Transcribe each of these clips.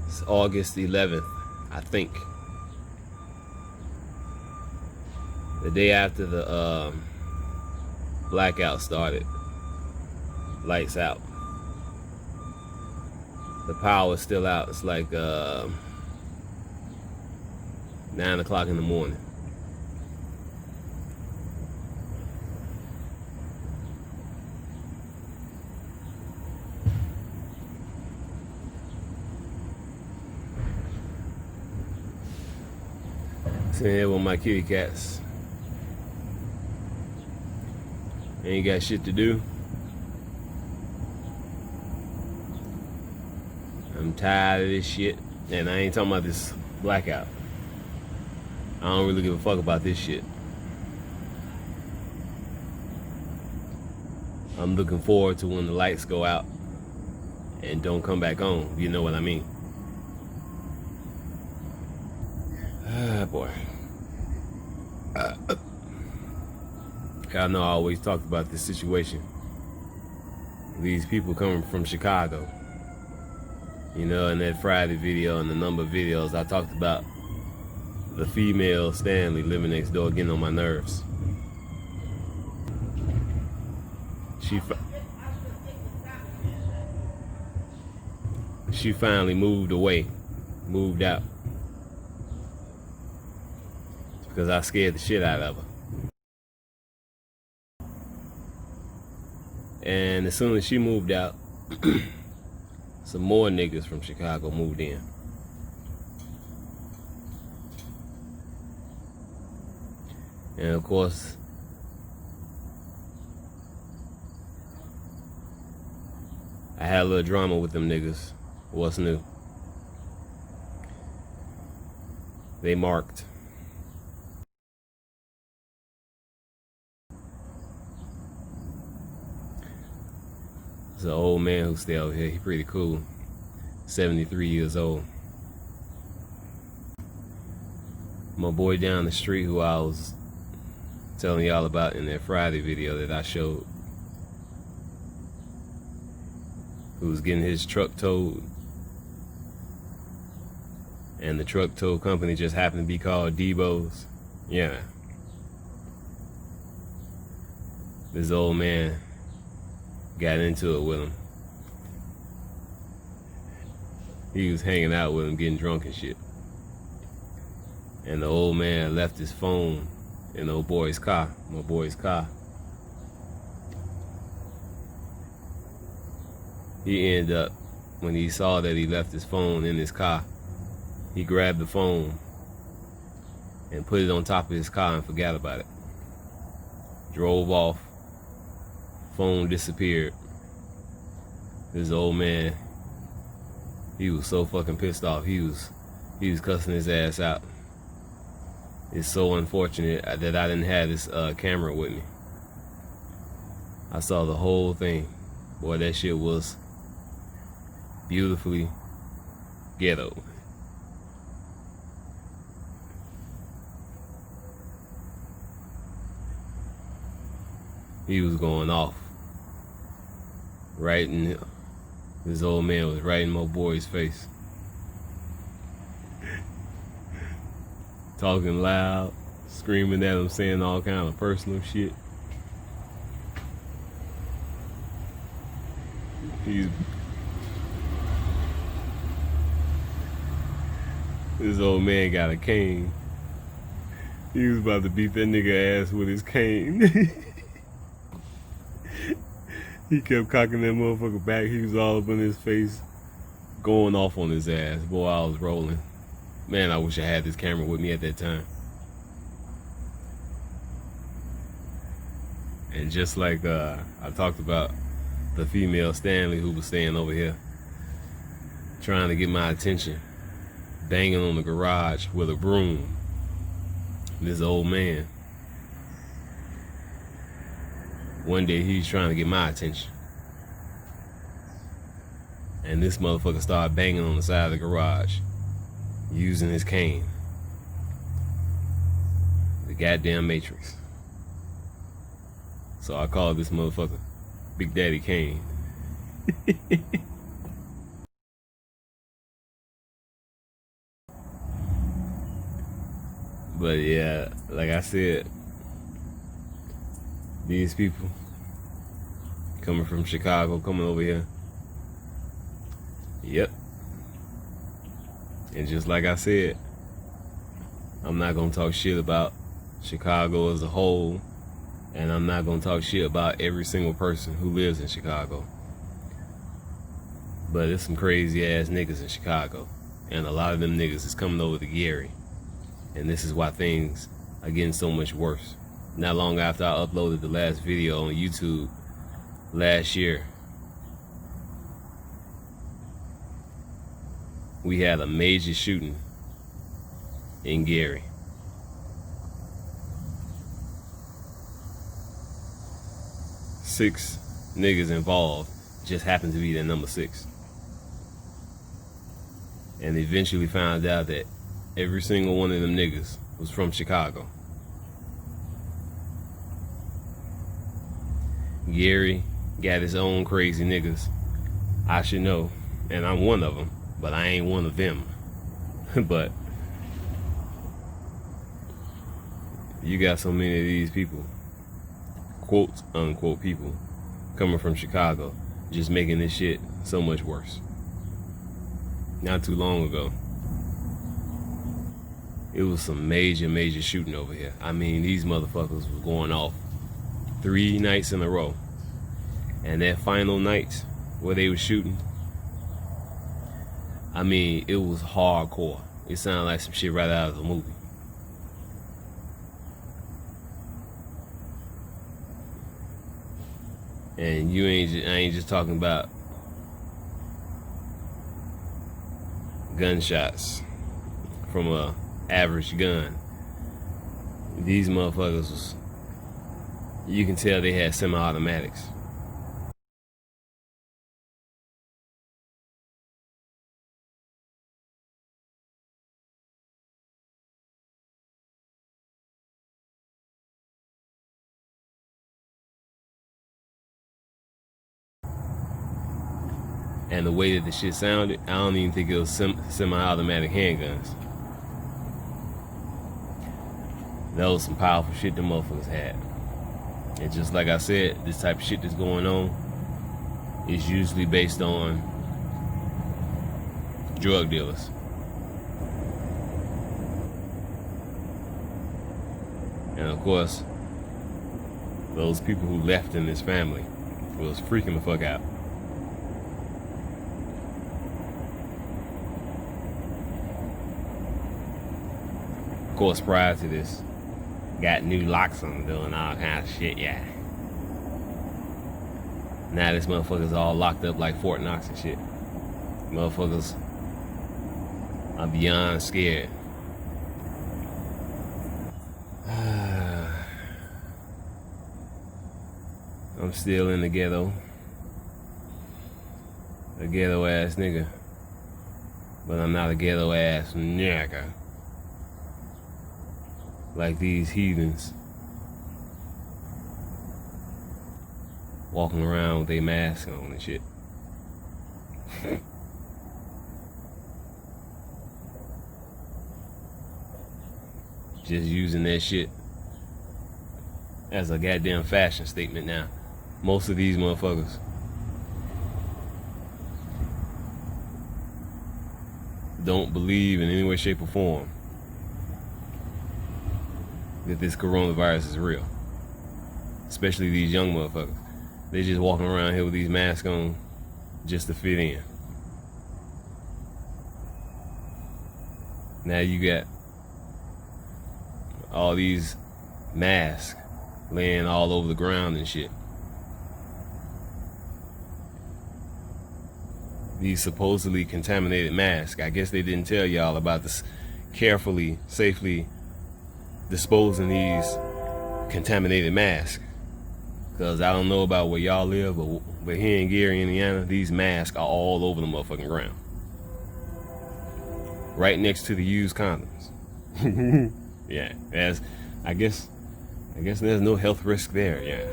It's August 11th, I think. The day after the blackout started. Lights out. The power is still out. It's like 9 o'clock in the morning. Sitting here with my kitty cats. Ain't got shit to do. I'm tired of this shit. And I ain't talking about this blackout. I don't really give a fuck about this shit. I'm looking forward to when the lights go out and don't come back on. You know what I mean? Ah, boy. Y'all know I always talked about this situation. These people coming from Chicago. You know, in that Friday video and the number of videos, I talked about the female Stanley living next door getting on my nerves. She finally moved away, moved out. Because I scared the shit out of her. And as soon as she moved out, some more niggas from Chicago moved in. And of course, I had a little drama with them niggas. What's new? They marked. There's an old man who stay over here. He pretty cool. 73 years old. My boy down the street who I was telling y'all about in that Friday video that I showed, who was getting his truck towed, and the truck tow company just happened to be called Debo's. Yeah. This old man got into it with him. He was hanging out with him, getting drunk and shit. And the old man left his phone in the old boy's car, my boy's car. He ended up, when he saw that he left his phone in his car, he grabbed the phone and put it on top of his car and forgot about it. Drove off. Phone disappeared. This old man, he was so fucking pissed off. He was cussing his ass out. It's so unfortunate that I didn't have this camera with me. I saw the whole thing. Boy, that shit was beautifully ghetto. He was going off. Right in, this old man was right in my boy's face. Talking loud, screaming at him, saying all kind of personal shit. This old man got a cane. He was about to beat that nigga ass with his cane. He kept cocking that motherfucker back. He was all up in his face, going off on his ass. Boy, I was rolling. Man, I wish I had this camera with me at that time. And just like I talked about the female Stanley who was staying over here, trying to get my attention, banging on the garage with a broom. This old man. One day he's trying to get my attention. And this motherfucker started banging on the side of the garage, using his cane. The goddamn Matrix. So I called this motherfucker Big Daddy Kane. But yeah, like I said, these people coming from Chicago, coming over here. Yep. And just like I said, I'm not gonna talk shit about Chicago as a whole, and I'm not gonna talk shit about every single person who lives in Chicago. But there's some crazy ass niggas in Chicago, and a lot of them niggas is coming over to Gary, and this is why things are getting so much worse. Not long after I uploaded the last video on YouTube last year, we had a major shooting in Gary. Six niggas involved, just happened to be the number 6. And eventually found out that every single one of them niggas was from Chicago. Gary got his own crazy niggas. I should know, and I'm one of them, but I ain't one of them. But you got so many of these people, quote unquote people, coming from Chicago, just making this shit so much worse. Not too long ago, it was some major shooting over here. I mean, these motherfuckers was going off 3 nights in a row. And that final night where they were shooting, I mean, it was hardcore. It sounded like some shit right out of the movie. And I ain't just talking about gunshots from a average gun. These motherfuckers was, you can tell they had semi-automatics. And the way that the shit sounded, I don't even think it was semi-automatic handguns. That was some powerful shit them motherfuckers had. And just like I said, this type of shit that's going on is usually based on drug dealers. And of course, those people who left in this family was freaking the fuck out. Of course, prior to this, got new locks on them, doing all kind of shit, yeah. Now this motherfucker's all locked up like Fort Knox and shit. Motherfuckers are beyond scared. I'm still in the ghetto. A ghetto ass nigga. But I'm not a ghetto ass nigga. Like these heathens walking around with their mask on and shit. Just using that shit as a goddamn fashion statement now. Most of these motherfuckers don't believe in any way, shape, or form that this coronavirus is real. Especially these young motherfuckers. They just walking around here with these masks on just to fit in. Now you got all these masks laying all over the ground and shit. These supposedly contaminated masks. I guess they didn't tell y'all about this carefully, safely disposing these contaminated masks. Because I don't know about where y'all live, but here in Gary, Indiana, these masks are all over the motherfucking ground. Right next to the used condoms. Yeah, I guess there's no health risk there, yeah.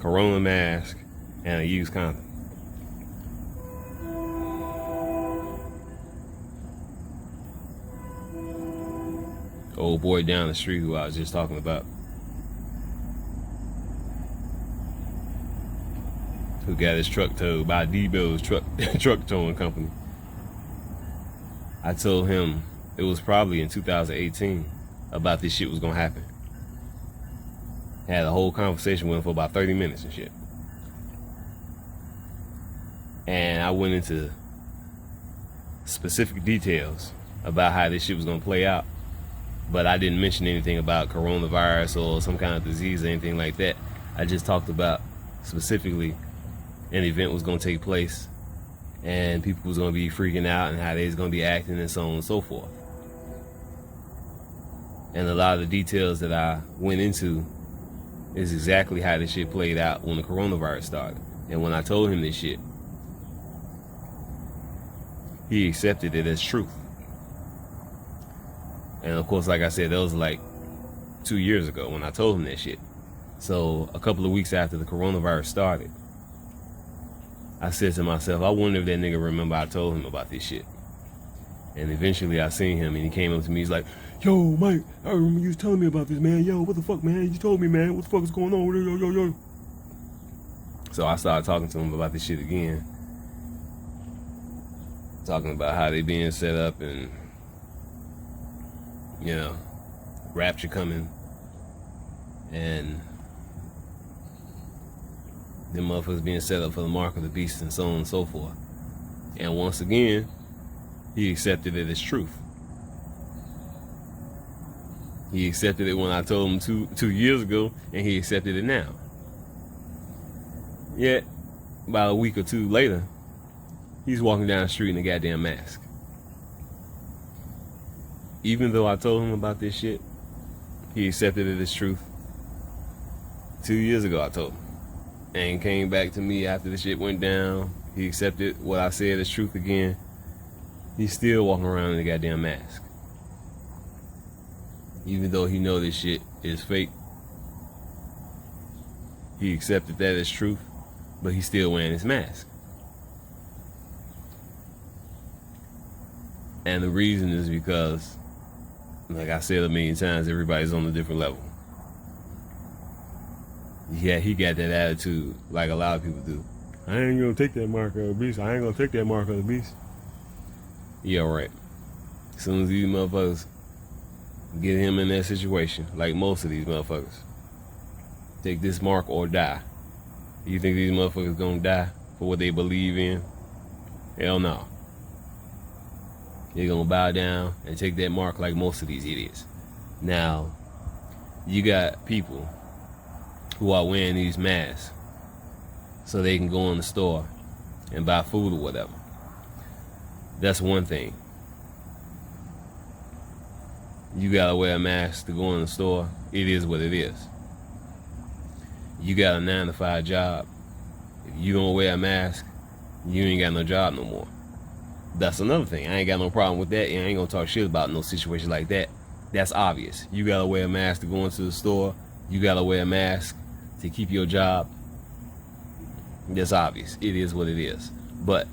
Corona mask and a used condom. Old boy down the street who I was just talking about, who got his truck towed by D-Bill's truck towing company. I told him it was probably in 2018 about this shit was gonna happen. Had a whole conversation with him for about 30 minutes and shit. And I went into specific details about how this shit was gonna play out. But I didn't mention anything about coronavirus or some kind of disease or anything like that. I just talked about specifically an event was going to take place and people was going to be freaking out and how they was going to be acting and so on and so forth. And a lot of the details that I went into is exactly how this shit played out when the coronavirus started. And when I told him this shit, he accepted it as truth. And of course, like I said, that was like 2 years ago when I told him that shit. So a couple of weeks after the coronavirus started, I said to myself, I wonder if that nigga remember I told him about this shit. And eventually I seen him and he came up to me, he's like, yo, Mike, I remember you was telling me about this, man. Yo, what the fuck, man? You told me, man. What the fuck is going on? Yo. So I started talking to him about this shit again. Talking about how they being set up and, you know, rapture coming and them motherfuckers being set up for the mark of the beast and so on and so forth. And once again, he accepted it as truth. He accepted it when I told him two years ago, and he accepted it now. Yet, about a week or two later, he's walking down the street in a goddamn mask. Even though I told him about this shit, he accepted it as truth. 2 years ago I told him. And came back to me after the shit went down. He accepted what I said as truth again. He's still walking around in a goddamn mask. Even though he know this shit is fake, he accepted that as truth, but he's still wearing his mask. And the reason is because, like I said a million times, everybody's on a different level. Yeah, he got that attitude like a lot of people do. I ain't gonna take that mark of the beast. I ain't gonna take that mark of the beast. Yeah, right. As soon as these motherfuckers get him in that situation, like most of these motherfuckers, take this mark or die. You think these motherfuckers gonna die for what they believe in? Hell no. They're gonna bow down and take that mark like most of these idiots. Now, you got people who are wearing these masks so they can go in the store and buy food or whatever. That's one thing. You gotta wear a mask to go in the store. It is what it is. You got a 9-to-5 job. If you don't wear a mask, you ain't got no job no more. That's another thing. I ain't got no problem with that, and I ain't gonna talk shit about no situation like that. That's obvious. You gotta wear a mask to go into the store. You gotta wear a mask to keep your job. That's obvious. It is what it is. But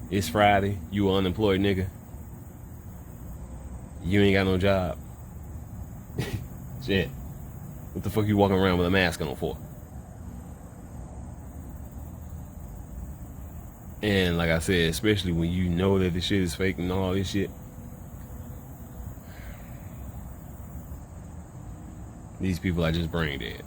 it's Friday. You an unemployed nigga. You ain't got no job. Shit. What the fuck you walking around with a mask on for? And like I said, especially when you know that this shit is fake and all this shit. These people are just brain dead.